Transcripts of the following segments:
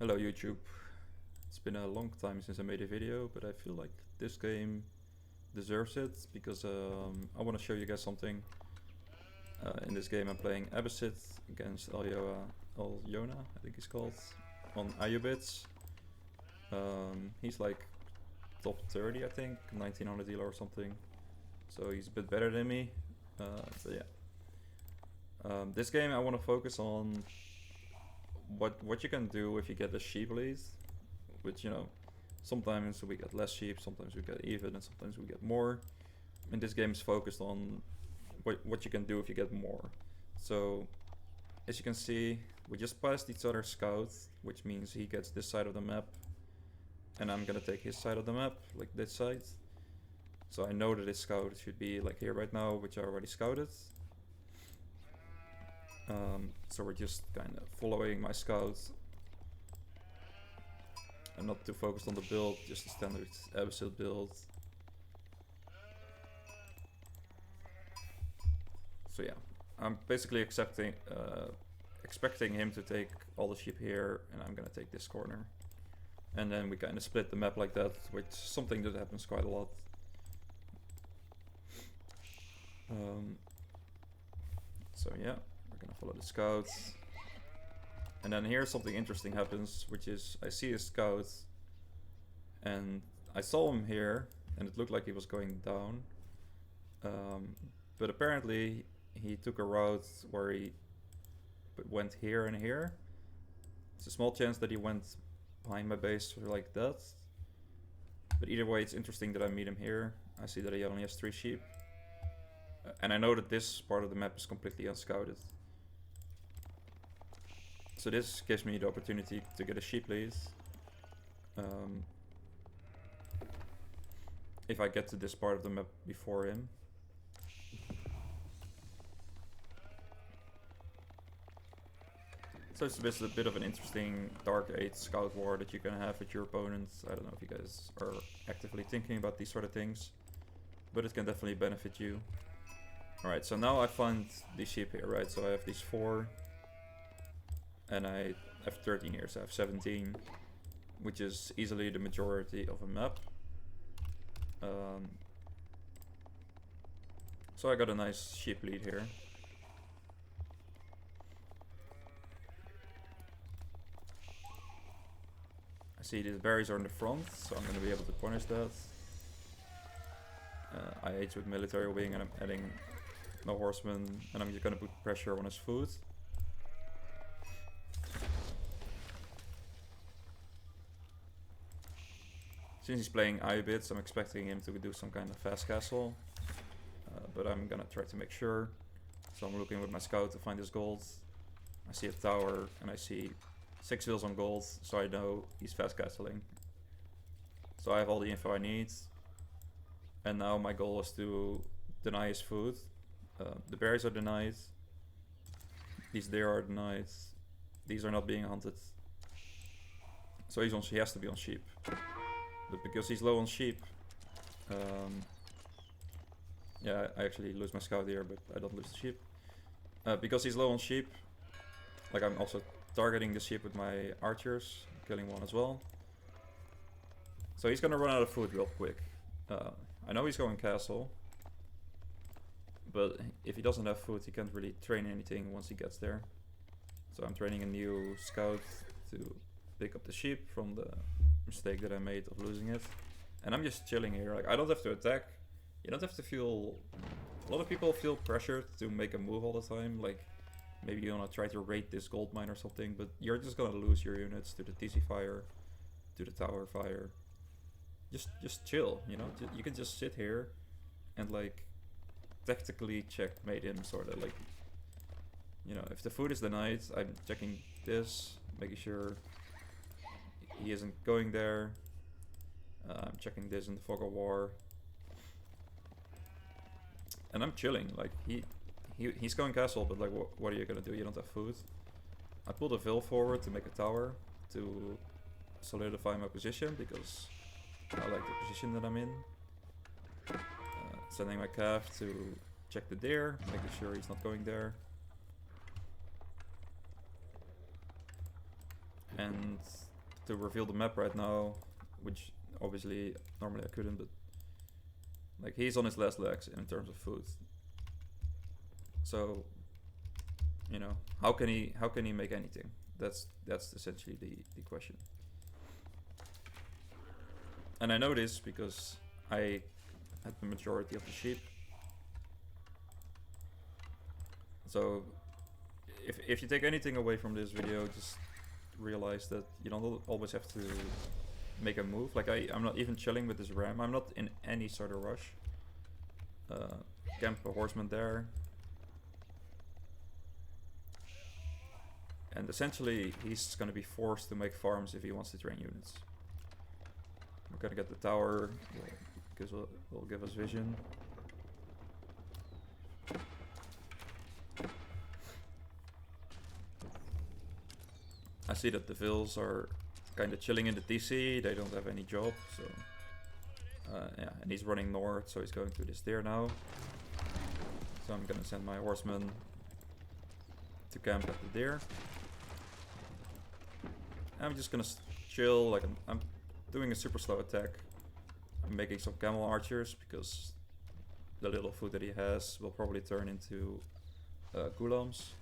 Hello YouTube. It's been a long time since I made a video, but I feel like this game deserves it because I want to show you guys something. In this game I'm playing Abbasid against Alyona, I think he's called, on Ayubits. He's like top 30 I think, 1900 dealer or something. So he's a bit better than me, but yeah. This game I want to focus on what you can do if you get the sheep lead, which, you know, sometimes we get less sheep, sometimes we get even, and sometimes we get more. And this game is focused on what you can do if you get more. So as you can see, we just passed each other's scout, which means he gets this side of the map and I'm gonna take his side of the map, like this side. So I know that his scout should be like here right now, which I already scouted. So we're just kind of following my scouts. I'm not too focused on the build, just the standard Abbasid build. So yeah, I'm basically expecting him to take all the sheep here, and I'm gonna take this corner. And then we kind of split the map like that, which is something that happens quite a lot. So yeah, we're gonna follow the scouts. And then here something interesting happens, which is I see a scout and I saw him here and it looked like he was going down. But apparently he took a route where he went here and here. It's a small chance that he went behind my base like that. But either way, it's interesting that I meet him here. I see that he only has 3 sheep. And I know that this part of the map is completely unscouted. So this gives me the opportunity to get a sheep lead. If I get to this part of the map before him. So it's a bit of an interesting Dark Age scout war that you can have with your opponents. I don't know if you guys are actively thinking about these sort of things, but it can definitely benefit you. Alright, so now I find these sheep here, right? So I have these 4. And I have 13 here, so I have 17, which is easily the majority of a map. So I got a nice sheep lead here. I see these berries are in the front, so I'm going to be able to punish that. I age with military wing and I'm adding no horsemen, and I'm just going to put pressure on his food. Since he's playing Ayubits, I'm expecting him to do some kind of fast castle. But I'm gonna try to make sure. So I'm looking with my scout to find his gold. I see a tower and I see 6 vills on gold, so I know he's fast castling. So I have all the info I need. And now my goal is to deny his food. The berries are denied. These deer are denied. These are not being hunted. So he has to be on sheep. But because he's low on sheep, yeah, I actually lose my scout here, but I don't lose the sheep. Because he's low on sheep, like I'm also targeting the sheep with my archers, killing one as well. So he's gonna run out of food real quick. I know he's going castle, but if he doesn't have food, he can't really train anything once he gets there. So I'm training a new scout to pick up the sheep from the mistake that I made of losing it. And I'm just chilling here. Like, I don't have to attack. You don't have to feel... A lot of people feel pressured to make a move all the time. Like, maybe you want to try to raid this gold mine or something, but you're just gonna lose your units to the TC fire, to the tower fire. Just chill, you know? You can just sit here and, like, tactically checkmate him, sort of. Like, you know, if the food is denied, I'm checking this, making sure he isn't going there. I'm checking this in the fog of war. And I'm chilling, like, he's going castle, but like, what are you gonna do? You don't have food. I pulled a vill forward to make a tower to solidify my position, because I like the position that I'm in. Sending my calf to check the deer, making sure he's not going there. And to reveal the map right now, which obviously normally I couldn't, but like he's on his last legs in terms of food. So, you know, how can he make anything? That's essentially the question. And I know this because I had the majority of the sheep. So if you take anything away from this video, just realize that you don't always have to make a move. Like I'm not even chilling with this ram. I'm not in any sort of rush. Camp a horseman there. And essentially he's gonna be forced to make farms if he wants to train units. We're gonna get the tower, because will give us vision. I see that the Vils are kind of chilling in the TC, they don't have any job, so... yeah, and he's running north, so he's going to this deer now. So I'm gonna send my horsemen to camp at the deer. I'm just gonna chill, like I'm doing a super slow attack. I'm making some camel archers, because the little food that he has will probably turn into ghulams.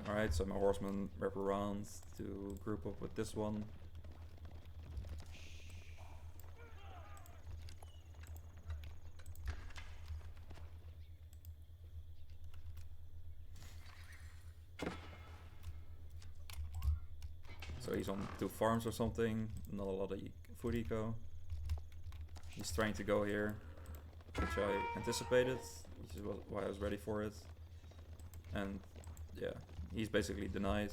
Alright, so my horsemen wrap around to group up with this one. So he's on 2 farms or something, not a lot of food eco. He's trying to go here, which I anticipated, which is why I was ready for it. And yeah, he's basically denied.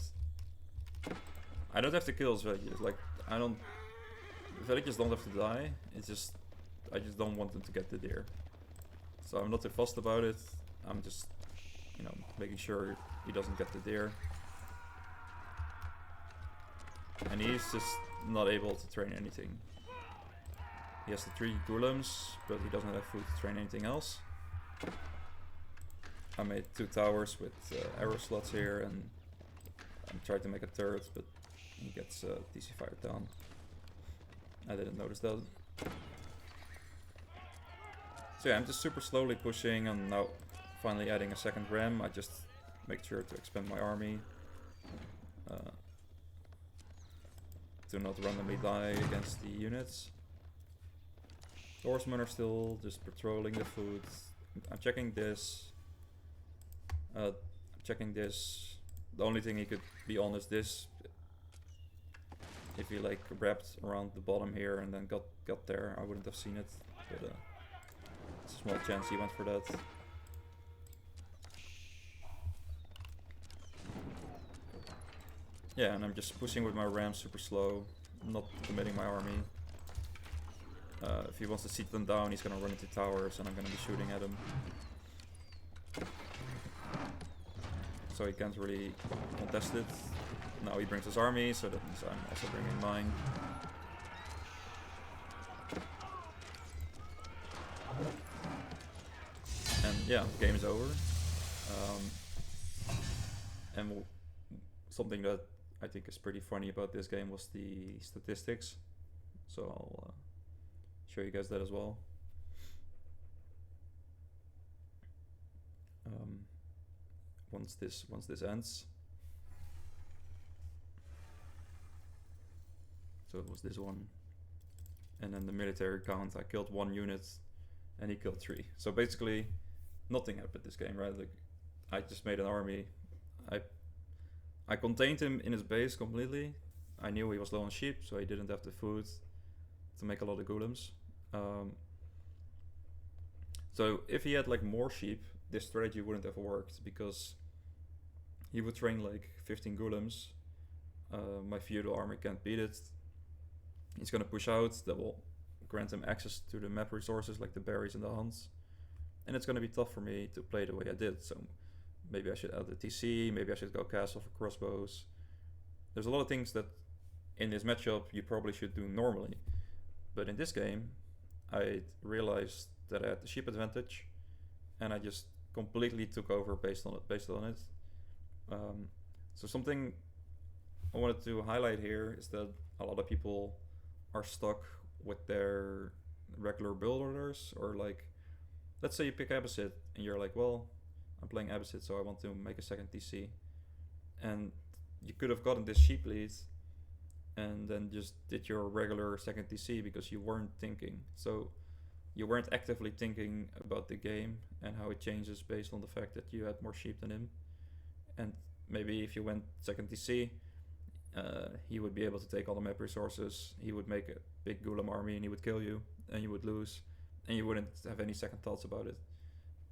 I don't have to kill his villagers, like the villagers don't have to die, it's just, I just don't want them to get the deer. So I'm not too fussed about it, I'm just, you know, making sure he doesn't get the deer. And he's just not able to train anything. He has the 3 ghulams, but he doesn't have food to train anything else. I made 2 towers with arrow slots here, and I'm trying to make a turret, but he gets TC fired down. I didn't notice that. So yeah, I'm just super slowly pushing, and now finally adding a second ram. I just make sure to expand my army. To not randomly die against the units. The horsemen are still just patrolling the food. I'm checking this. Checking this. The only thing he could be on is this. If he like wrapped around the bottom here and then got there, I wouldn't have seen it. But it's a small chance he went for that. Yeah, and I'm just pushing with my ram super slow, not committing my army. If he wants to seat them down, he's gonna run into towers and I'm gonna be shooting at him. So he can't really contest it. Now he brings his army, so that means I'm also bringing mine. And yeah, game is over. And something that I think is pretty funny about this game was the statistics. So I'll show you guys that as well. Once this ends. So it was this one. And then the military count, I killed 1 unit and he killed 3. So basically nothing happened this game, right? Like I just made an army. I contained him in his base completely. I knew he was low on sheep, so he didn't have the food to make a lot of ghulams. So if he had like more sheep, this strategy wouldn't have worked, because he would train like 15 ghulams. My feudal army can't beat it. He's gonna push out, that will grant him access to the map resources like the berries and the hunts. And it's gonna be tough for me to play the way I did, so maybe I should add the TC, maybe I should go castle for crossbows. There's a lot of things that in this matchup you probably should do normally. But in this game, I realized that I had the sheep advantage, and I just completely took over based on it. So something I wanted to highlight here is that a lot of people are stuck with their regular build orders, or like, let's say you pick Abbasid and you're like, well, I'm playing Abbasid, so I want to make a second TC, and you could have gotten this sheep lead and then just did your regular second TC because you weren't thinking. So you weren't actively thinking about the game and how it changes based on the fact that you had more sheep than him. And maybe if you went second TC, he would be able to take all the map resources. He would make a big Gulam army and he would kill you, and you would lose, and you wouldn't have any second thoughts about it.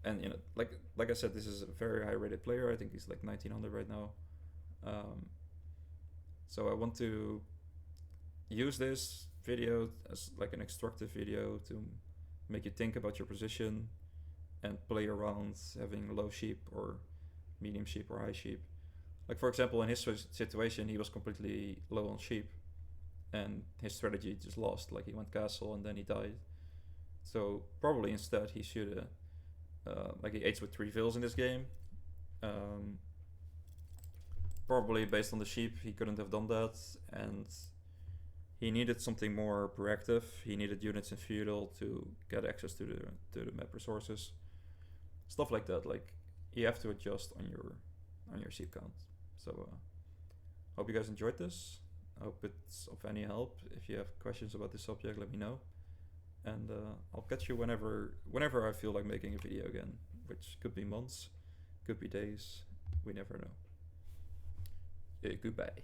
And you know, like I said, this is a very high rated player. I think he's like 1900 right now. So I want to use this video as like an instructive video to make you think about your position and play around having low sheep or medium sheep or high sheep. Like for example, in his situation, he was completely low on sheep, and his strategy just lost. Like he went castle and then he died. So probably instead he should like he aids with 3 vills in this game. Probably based on the sheep, he couldn't have done that, and he needed something more proactive. He needed units in feudal to get access to the map resources, stuff like that. Like you have to adjust on your sheep count. So hope you guys enjoyed this. I hope it's of any help. If you have questions about this subject, let me know, and I'll catch you whenever I feel like making a video again, which could be months, could be days. We never know. Goodbye.